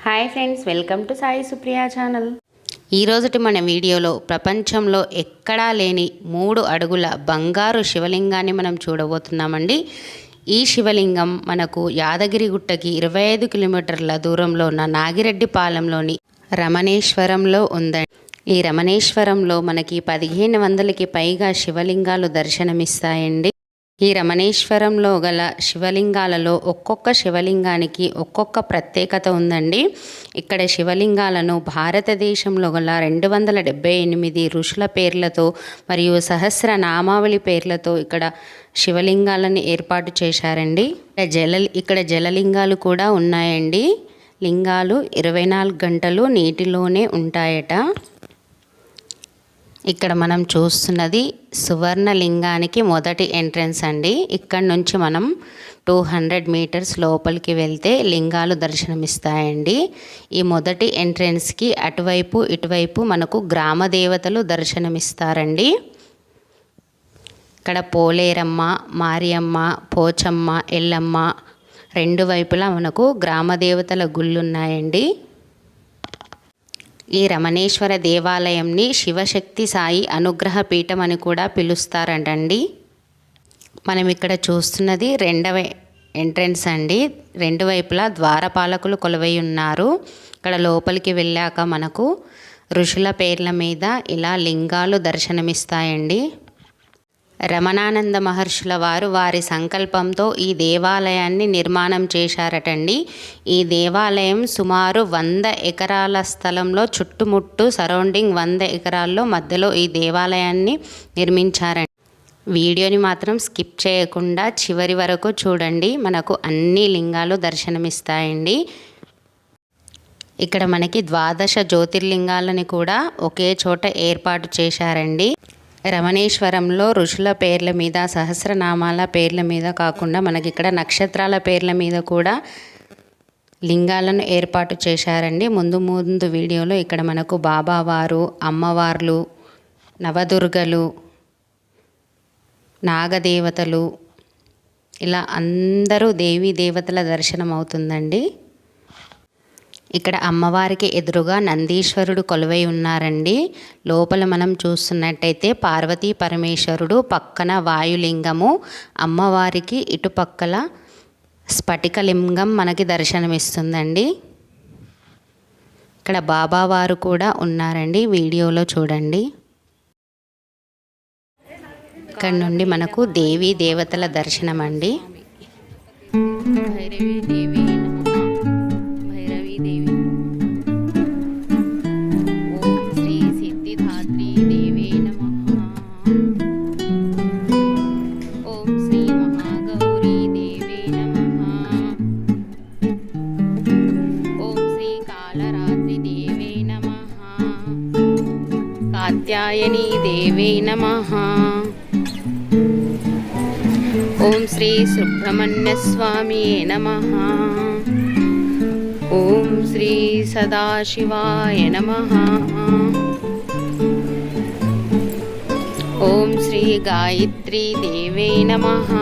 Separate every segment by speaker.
Speaker 1: Hi friends, welcome to Sai Supriya channel. ఈరోజుటి మన వీడియోలో ప్రపంచంలో ఎక్కడా లేని 3 అడుగుల బంగారు శివలింగాన్ని మనం చూడబోతున్నామండి. ఈ శివలింగం మనకు యాదగిరిగుట్టకి 25 కిలోమీటర్ల దూరంలో ఉన్న నాగిరెడ్డిపాలెంలోని రమణేశ్వరంలో ఉందండి. ఈ రమణేశ్వరంలో మనకి 1500కి పైగా శివలింగాలు దర్శనమిస్తాయండి. ఈ రమణేశ్వరంలో గల శివలింగాలలో ఒక్కొక్క శివలింగానికి ఒక్కొక్క ప్రత్యేకత ఉందండి. ఇక్కడ శివలింగాలను భారతదేశంలో గల 278 ఋషుల పేర్లతో మరియు సహస్ర నామావళి పేర్లతో ఇక్కడ శివలింగాలను ఏర్పాటు చేశారండి. ఇక్కడ జలలింగాలు కూడా ఉన్నాయండి. లింగాలు 24 గంటలు నీటిలోనే ఉంటాయట. ఇక్కడ మనం చూస్తున్నది సువర్ణలింగానికి మొదటి ఎంట్రన్స్ అండి. ఇక్కడ నుంచి మనం 200 మీటర్స్ లోపలికి వెళ్తే లింగాలు దర్శనమిస్తాయండి. ఈ మొదటి ఎంట్రన్స్కి అటువైపు ఇటువైపు మనకు గ్రామ దేవతలు దర్శనమిస్తారండి. ఇక్కడ పోలేరమ్మ, మారియమ్మ, పోచమ్మ, ఎల్లమ్మ 2 వైపులా మనకు గ్రామ దేవతల గుళ్ళున్నాయండి. ఈ రమణేశ్వర దేవాలయంని శివశక్తి సాయి అనుగ్రహ పీఠం అని కూడా పిలుస్తారంటండి. మనం ఇక్కడ చూస్తున్నది 2వ ఎంట్రన్స్ అండి. 2 వైపులా ద్వారపాలకులు కొలువై ఉన్నారు. ఇక్కడ లోపలికి వెళ్ళాక మనకు ఋషుల పేర్ల మీద ఇలా లింగాలు దర్శనమిస్తాయండి. రమణానంద మహర్షుల వారు వారి సంకల్పంతో ఈ దేవాలయాన్ని నిర్మాణం చేశారటండి. ఈ దేవాలయం సుమారు 100 ఎకరాల స్థలంలో చుట్టుముట్టు సరౌండింగ్ 100 ఎకరాల్లో మధ్యలో ఈ దేవాలయాన్ని నిర్మించారండి. వీడియోని మాత్రం స్కిప్ చేయకుండా చివరి వరకు చూడండి. మనకు అన్ని లింగాలు దర్శనమిస్తాయండి. ఇక్కడ మనకి 12 జ్యోతిర్లింగాలని కూడా ఒకే చోట ఏర్పాటు చేశారండి. రమణేశ్వరంలో ఋషుల పేర్ల మీద, సహస్రనామాల పేర్ల మీద కాకుండా మనకి ఇక్కడ నక్షత్రాల పేర్ల మీద కూడా లింగాలను ఏర్పాటు చేశారండి. ముందు వీడియోలో ఇక్కడ మనకు బాబావారు, అమ్మవార్లు, నవదుర్గలు, నాగదేవతలు ఇలా అందరూ దేవీ దేవతల దర్శనం అవుతుందండి. ఇక్కడ అమ్మవారికి ఎదురుగా నందీశ్వరుడు కొలువై ఉన్నారండి. లోపల మనం చూస్తున్నట్టయితే పార్వతీ పరమేశ్వరుడు, పక్కన వాయులింగము, అమ్మవారికి ఇటుపక్కల స్ఫటికలింగం మనకి దర్శనమిస్తుందండి. ఇక్కడ బాబావారు కూడా ఉన్నారండి, వీడియోలో చూడండి. ఇక్కడ నుండి మనకు దేవీ దేవతల దర్శనం అండి. భైరవీ దేవి, కాత్యాయనీ దేవే నమః. ఓం శ్రీ సుబ్రహ్మణ్య స్వామియే నమః. ఓం శ్రీ సదాశివాయ నమః. ఓం శ్రీ గాయత్రీ దేవే నమః.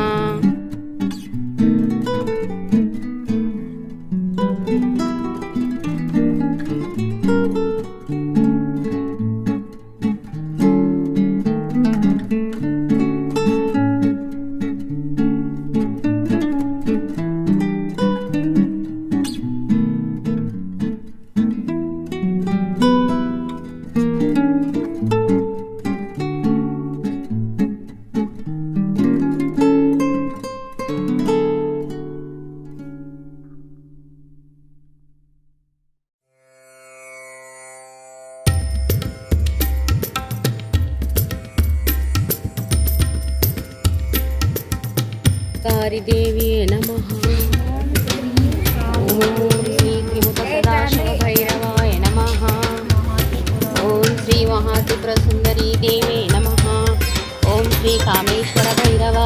Speaker 1: దేవి నమః. ఓం శ్రీ త్రిముఖ సదాశివ భైరవాయ నమః. ఓం శ్రీ మహాత్రిపుర సుందరీ దేవి నమః. ఓం శ్రీ కామేశ్వర భైరవ.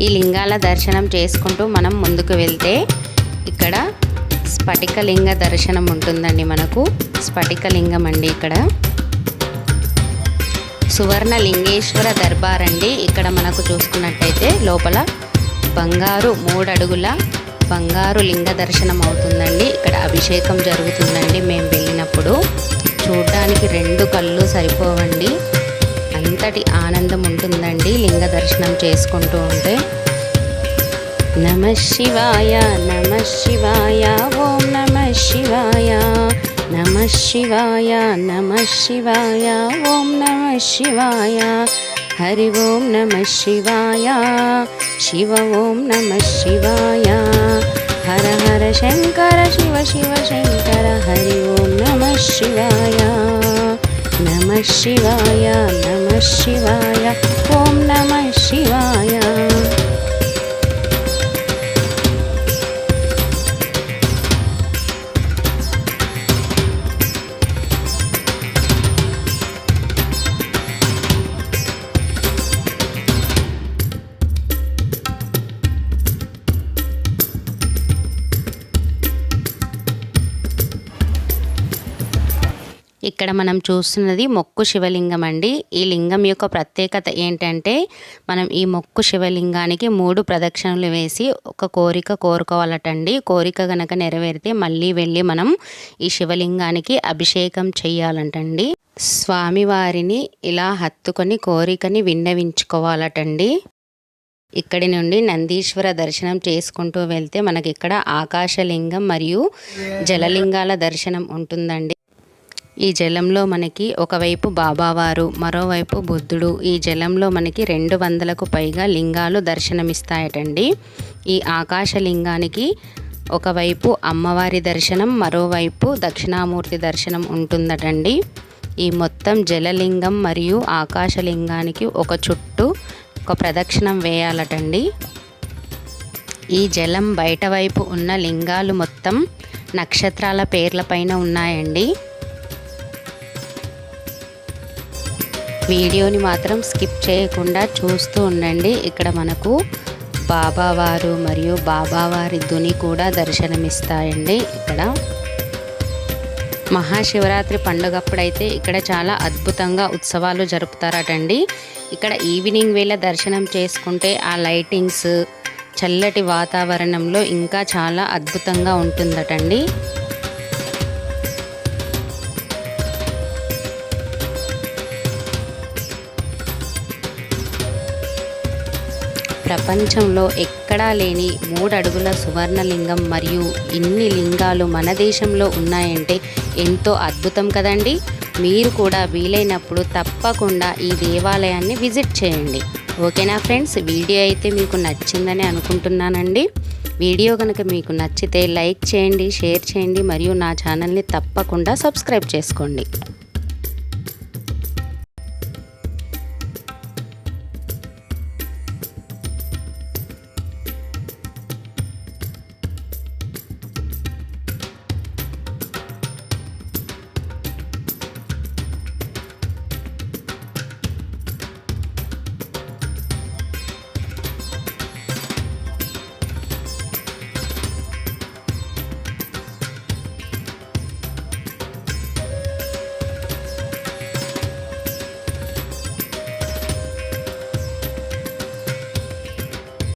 Speaker 1: ఈ లింగాల దర్శనం చేసుకుంటూ మనం ముందుకు వెళ్తే ఇక్కడ స్ఫటికలింగ దర్శనం ఉంటుందండి. మనకు స్ఫటికలింగం అండి. ఇక్కడ సువర్ణ లింగేశ్వర దర్బార్ అండి. ఇక్కడ మనకు చూసుకున్నట్టయితే లోపల బంగారు 3 అడుగుల బంగారు లింగ దర్శనం అవుతుందండి. ఇక్కడ అభిషేకం జరుగుతుందండి. మేము వెళ్ళినప్పుడు చూడడానికి 2 కళ్ళు సరిపోవండి, అంతటి ఆనందం ఉంటుందండి లింగ దర్శనం చేసుకుంటూ ఉంటే. నమః శివాయ నమః శివాయ ఓం నమః శివాయ నమః శివాయ నమః శివాయ ఓం నమః శివాయ హరి ఓం నమః శివాయ శివ ఓం నమః శివాయ హర హర శంకర శివ శివ శంకర హరి ఓం నమః శివాయ నమః శివాయ నమః శివాయ ఓం నమః శివాయ. ఇక్కడ మనం చూస్తున్నది మొక్కు శివలింగం అండి. ఈ లింగం యొక్క ప్రత్యేకత ఏంటంటే మనం ఈ మొక్కు శివలింగానికి 3 ప్రదక్షిణలు వేసి ఒక కోరిక కోరుకోవాలటండి. కోరిక గనక నెరవేరితే మళ్ళీ వెళ్ళి మనం ఈ శివలింగానికి అభిషేకం చేయాలంటండి. స్వామివారిని ఇలా హత్తుకొని కోరికని విన్నవించుకోవాలటండి. ఇక్కడి నుండి నందీశ్వర దర్శనం చేసుకుంటూ వెళ్తే మనకి ఇక్కడ ఆకాశలింగం మరియు జలలింగాల దర్శనం ఉంటుందండి. ఈ జలంలో మనకి ఒకవైపు బాబావారు, మరోవైపు బుద్ధుడు. ఈ జలంలో మనకి 200కు పైగా లింగాలు దర్శనమిస్తాయటండి. ఈ ఆకాశలింగానికి ఒకవైపు అమ్మవారి దర్శనం, మరోవైపు దక్షిణామూర్తి దర్శనం ఉంటుందటండి. ఈ మొత్తం జలలింగం మరియు ఆకాశలింగానికి ఒక చుట్టూ ఒక ప్రదక్షిణం వేయాలటండి. ఈ జలం బయట వైపు ఉన్న లింగాలు మొత్తం నక్షత్రాల పేర్లపైన ఉన్నాయండి. వీడియోని మాత్రం స్కిప్ చేయకుండా చూస్తూ ఉండండి. ఇక్కడ మనకు బాబావారు మరియు బాబావారి ధుని కూడా దర్శనమిస్తాయండి. ఇక్కడ మహాశివరాత్రి పండుగప్పుడైతే ఇక్కడ చాలా అద్భుతంగా ఉత్సవాలు జరుపుతారటండి. ఇక్కడ ఈవినింగ్ వేళ దర్శనం చేసుకుంటే ఆ లైటింగ్స్, చల్లటి వాతావరణంలో ఇంకా చాలా అద్భుతంగా ఉంటుందటండి. ప్రపంచంలో ఎక్కడా లేని 3 అడుగుల సువర్ణలింగం మరియు ఇన్ని లింగాలు మన దేశంలో ఉన్నాయంటే ఎంతో అద్భుతం కదండి. మీరు కూడా వీలైనప్పుడు తప్పకుండా ఈ దేవాలయాన్ని విజిట్ చేయండి. ఓకేనా ఫ్రెండ్స్, వీడియో అయితే మీకు నచ్చిందని అనుకుంటున్నానండి. వీడియో కనుక మీకు నచ్చితే లైక్ చేయండి, షేర్ చేయండి మరియు నా ఛానల్ని తప్పకుండా సబ్స్క్రైబ్ చేసుకోండి.